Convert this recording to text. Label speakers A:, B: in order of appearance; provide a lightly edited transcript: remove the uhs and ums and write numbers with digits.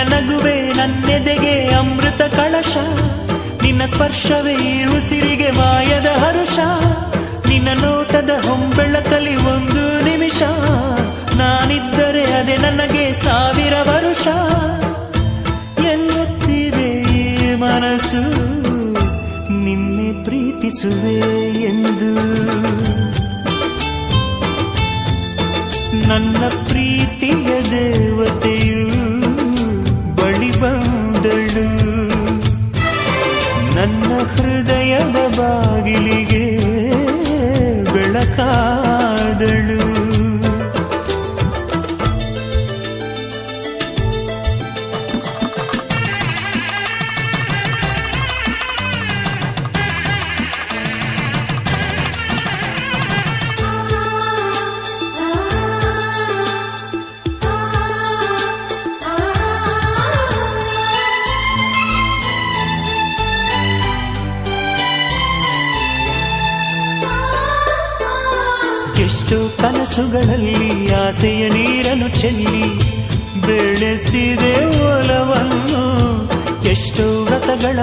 A: ನಗುವೆ ನನ್ನೆದೆಗೆ ಅಮೃತ ಕಳಶ, ನಿನ್ನ ಸ್ಪರ್ಶವೇ ಈ ಉಸಿರಿಗೆ ಮಾಯದ ಹರುಷ, ನಿನ್ನ ನೋಟದ ಹೊಂಬೆಳಕಲಿ ಒಂದು ನಿಮಿಷ, ನಾನಿದ್ದರೆ ಅದೇ ನನಗೆ 1000 ವರುಷ. ಎನ್ನುತ್ತಿದೆ ಈ ಮನಸ್ಸು ನಿನ್ನೆ ಪ್ರೀತಿಸುವೆ ಎಂದು, ನನ್ನ ಪ್ರೀತಿಯ ದೇವತೆಯು ಬಳಿ ಬಂದಳು, ನನ್ನ ಹೃದಯದ ಬಾಗಿಲಿಗೆ ಬೆಳಕಾದಳು. ಎಷ್ಟೋ ಕನಸುಗಳಲ್ಲಿ ಆಸೆಯ ನೀರನ್ನು ಚೆಲ್ಲಿ ಬೆಳೆಸಿದೆ ಒಲವನ್ನು, ಎಷ್ಟೋ ವ್ರತಗಳ